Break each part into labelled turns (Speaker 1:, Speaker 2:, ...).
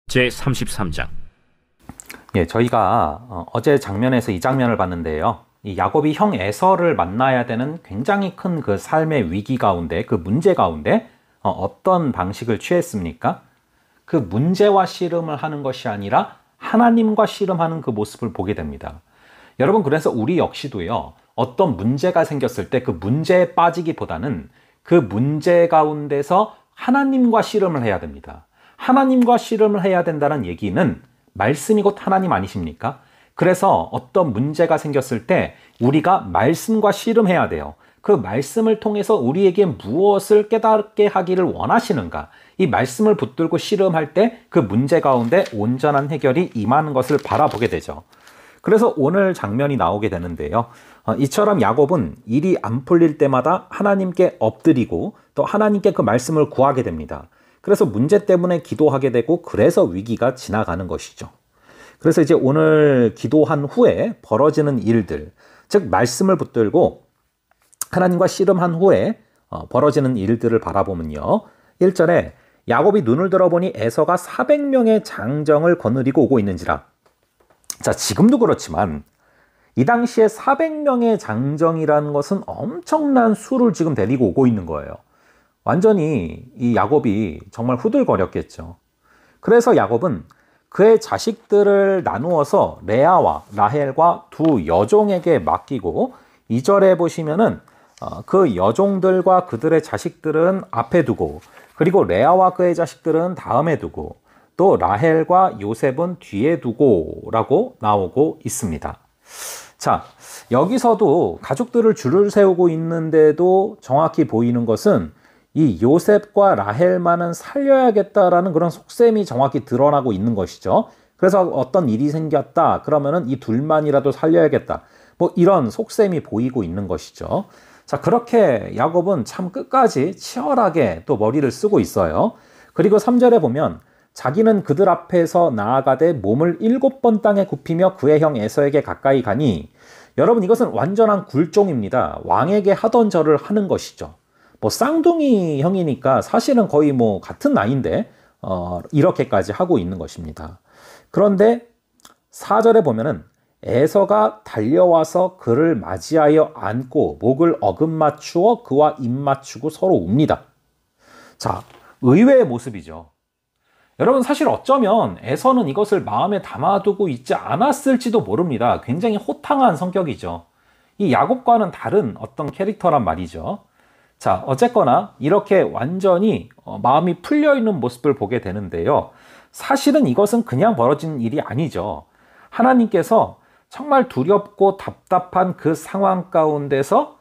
Speaker 1: 제33장.
Speaker 2: 저희가 어제 장면에서 이 장면을 봤는데요. 이 야곱이 형 에서를 만나야 되는 굉장히 큰 그 삶의 위기 가운데, 그 문제 가운데 어떤 방식을 취했습니까? 그 문제와 씨름을 하는 것이 아니라 하나님과 씨름하는 그 모습을 보게 됩니다. 여러분, 그래서 우리 역시도요, 어떤 문제가 생겼을 때 그 문제에 빠지기보다는 그 문제 가운데서 하나님과 씨름을 해야 됩니다. 하나님과 씨름을 해야 된다는 얘기는 말씀이 곧 하나님 아니십니까? 그래서 어떤 문제가 생겼을 때 우리가 말씀과 씨름해야 돼요. 그 말씀을 통해서 우리에게 무엇을 깨닫게 하기를 원하시는가? 이 말씀을 붙들고 씨름할 때 그 문제 가운데 온전한 해결이 임하는 것을 바라보게 되죠. 그래서 오늘 장면이 나오게 되는데요. 이처럼 야곱은 일이 안 풀릴 때마다 하나님께 엎드리고 또 하나님께 그 말씀을 구하게 됩니다. 그래서 문제 때문에 기도하게 되고 그래서 위기가 지나가는 것이죠. 그래서 이제 오늘 기도한 후에 벌어지는 일들, 즉 말씀을 붙들고 하나님과 씨름한 후에 벌어지는 일들을 바라보면요. 1절에 야곱이 눈을 들어보니 에서가 400명의 장정을 거느리고 오고 있는지라. 자, 지금도 그렇지만 이 당시에 400명의 장정이라는 것은 엄청난 수를 지금 데리고 오고 있는 거예요. 완전히 이 야곱이 정말 후들거렸겠죠. 그래서 야곱은 그의 자식들을 나누어서 레아와 라헬과 두 여종에게 맡기고 2절에 보시면은 그 여종들과 그들의 자식들은 앞에 두고 그리고 레아와 그의 자식들은 다음에 두고 또 라헬과 요셉은 뒤에 두고 라고 나오고 있습니다. 자, 여기서도 가족들을 줄을 세우고 있는데도 정확히 보이는 것은 이 요셉과 라헬만은 살려야겠다라는 그런 속셈이 정확히 드러나고 있는 것이죠. 그래서 어떤 일이 생겼다 그러면은 이 둘만이라도 살려야겠다. 뭐 이런 속셈이 보이고 있는 것이죠. 자, 그렇게 야곱은 참 끝까지 치열하게 또 머리를 쓰고 있어요. 그리고 3절에 보면 자기는 그들 앞에서 나아가되 몸을 7번 땅에 굽히며 그의 형 에서에게 가까이 가니, 여러분 이것은 완전한 굴종입니다. 왕에게 하던 절을 하는 것이죠. 뭐 쌍둥이 형이니까 사실은 거의 뭐 같은 나이인데 이렇게까지 하고 있는 것입니다. 그런데 4절에 보면은 에서가 달려와서 그를 맞이하여 안고 목을 어긋맞추어 그와 입 맞추고 서로 웁니다. 자, 의외의 모습이죠. 여러분, 사실 어쩌면 에서는 이것을 마음에 담아두고 있지 않았을지도 모릅니다. 굉장히 호탕한 성격이죠. 이 야곱과는 다른 어떤 캐릭터란 말이죠. 자, 어쨌거나 이렇게 완전히 마음이 풀려있는 모습을 보게 되는데요. 사실은 이것은 그냥 벌어진 일이 아니죠. 하나님께서 정말 두렵고 답답한 그 상황 가운데서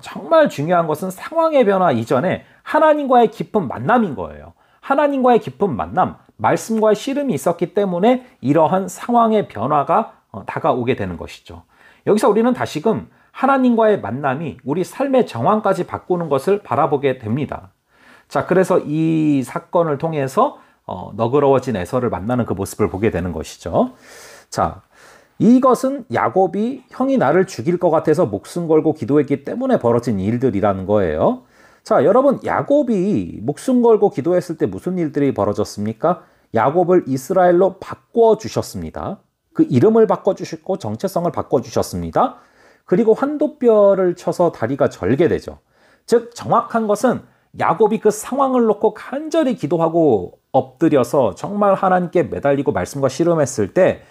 Speaker 2: 정말 중요한 것은 상황의 변화 이전에 하나님과의 깊은 만남인 거예요. 하나님과의 깊은 만남, 말씀과의 씨름이 있었기 때문에 이러한 상황의 변화가 다가오게 되는 것이죠. 여기서 우리는 다시금 하나님과의 만남이 우리 삶의 정황까지 바꾸는 것을 바라보게 됩니다. 자, 그래서 이 사건을 통해서 너그러워진 에서를 만나는 그 모습을 보게 되는 것이죠. 자, 이것은 야곱이 형이 나를 죽일 것 같아서 목숨 걸고 기도했기 때문에 벌어진 일들이라는 거예요. 자, 여러분, 야곱이 목숨 걸고 기도했을 때 무슨 일들이 벌어졌습니까? 야곱을 이스라엘로 바꿔주셨습니다. 그 이름을 바꿔주셨고 정체성을 바꿔주셨습니다. 그리고 환도뼈를 쳐서 다리가 절게 되죠. 즉, 정확한 것은 야곱이 그 상황을 놓고 간절히 기도하고 엎드려서 정말 하나님께 매달리고 말씀과 씨름했을 때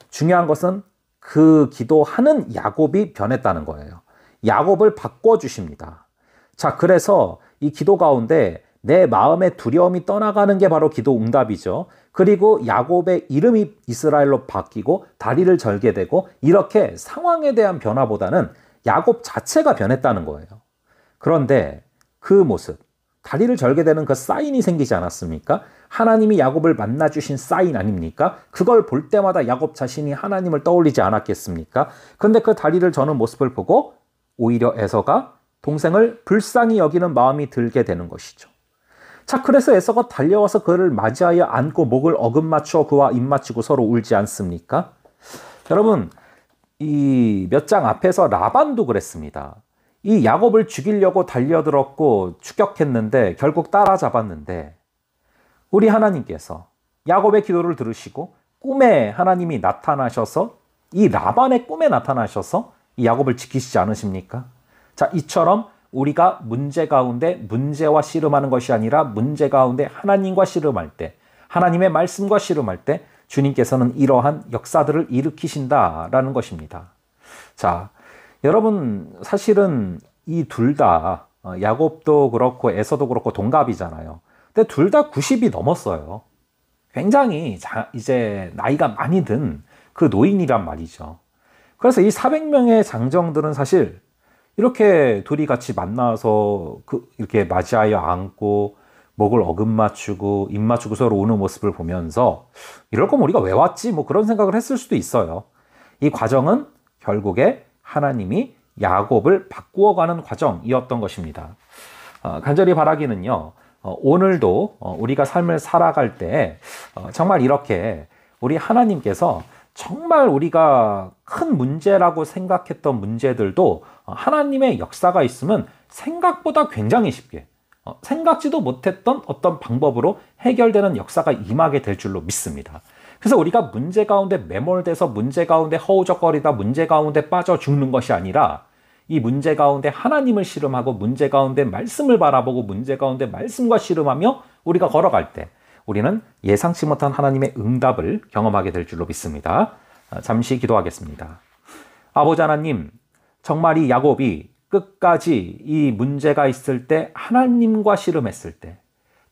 Speaker 2: 중요한 것은 그 기도하는 야곱이 변했다는 거예요. 야곱을 바꿔주십니다. 자, 그래서 이 기도 가운데 내 마음의 두려움이 떠나가는 게 바로 기도 응답이죠. 그리고 야곱의 이름이 이스라엘로 바뀌고 다리를 절게 되고 이렇게 상황에 대한 변화보다는 야곱 자체가 변했다는 거예요. 그런데 그 모습, 다리를 절게 되는 그 사인이 생기지 않았습니까? 하나님이 야곱을 만나주신 사인 아닙니까? 그걸 볼 때마다 야곱 자신이 하나님을 떠올리지 않았겠습니까? 그런데 그 다리를 저는 모습을 보고 오히려 에서가 동생을 불쌍히 여기는 마음이 들게 되는 것이죠. 자, 그래서 에서가 달려와서 그를 맞이하여 안고 목을 어긋맞추어 그와 입 맞추고 서로 울지 않습니까? 여러분, 이 몇 장 앞에서 라반도 그랬습니다. 이 야곱을 죽이려고 달려들었고 추격했는데 결국 따라잡았는데 우리 하나님께서 야곱의 기도를 들으시고 꿈에 하나님이 나타나셔서 이 라반의 꿈에 나타나셔서 이 야곱을 지키시지 않으십니까? 자, 이처럼 우리가 문제 가운데 문제와 씨름하는 것이 아니라 문제 가운데 하나님과 씨름할 때, 하나님의 말씀과 씨름할 때 주님께서는 이러한 역사들을 일으키신다라는 것입니다. 자, 여러분 사실은 이 둘 다 야곱도 그렇고 에서도 그렇고 동갑이잖아요. 근데 둘 다 90이 넘었어요. 굉장히 이제 나이가 많이 든 그 노인이란 말이죠. 그래서 이 400명의 장정들은 사실 이렇게 둘이 같이 만나서 이렇게 맞이하여 안고 목을 어금 맞추고 입 맞추고 서로 우는 모습을 보면서 이럴 거면 우리가 왜 왔지? 뭐 그런 생각을 했을 수도 있어요. 이 과정은 결국에 하나님이 야곱을 바꾸어가는 과정이었던 것입니다. 간절히 바라기는요. 오늘도 우리가 삶을 살아갈 때 정말 이렇게 우리 하나님께서 정말 우리가 큰 문제라고 생각했던 문제들도 하나님의 역사가 있으면 생각보다 굉장히 쉽게 생각지도 못했던 어떤 방법으로 해결되는 역사가 임하게 될 줄로 믿습니다. 그래서 우리가 문제 가운데 매몰돼서 문제 가운데 허우적거리다 문제 가운데 빠져 죽는 것이 아니라 이 문제 가운데 하나님을 씨름하고 문제 가운데 말씀을 바라보고 문제 가운데 말씀과 씨름하며 우리가 걸어갈 때 우리는 예상치 못한 하나님의 응답을 경험하게 될 줄로 믿습니다. 잠시 기도하겠습니다. 아버지 하나님, 정말 이 야곱이 끝까지 이 문제가 있을 때 하나님과 씨름했을 때,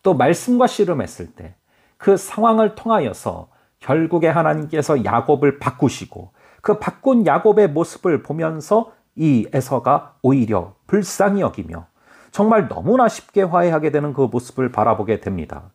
Speaker 2: 또 말씀과 씨름했을 때 그 상황을 통하여서 결국에 하나님께서 야곱을 바꾸시고 그 바꾼 야곱의 모습을 보면서 이 에서가 오히려 불쌍히 여기며 정말 너무나 쉽게 화해하게 되는 그 모습을 바라보게 됩니다.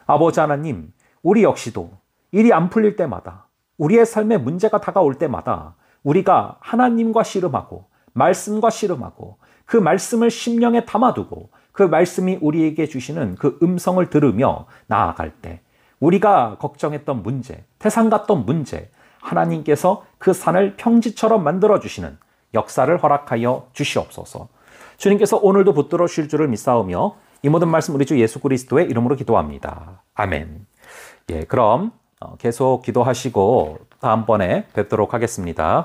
Speaker 2: 아버지 하나님, 우리 역시도 일이 안 풀릴 때마다 우리의 삶에 문제가 다가올 때마다 우리가 하나님과 씨름하고 말씀과 씨름하고 그 말씀을 심령에 담아두고 그 말씀이 우리에게 주시는 그 음성을 들으며 나아갈 때 우리가 걱정했던 문제, 태산 같던 문제, 하나님께서 그 산을 평지처럼 만들어주시는 역사를 허락하여 주시옵소서. 주님께서 오늘도 붙들어 주실 줄을 믿사오며 이 모든 말씀 우리 주 예수 그리스도의 이름으로 기도합니다. 아멘. 예, 그럼 계속 기도하시고 다음번에 뵙도록 하겠습니다.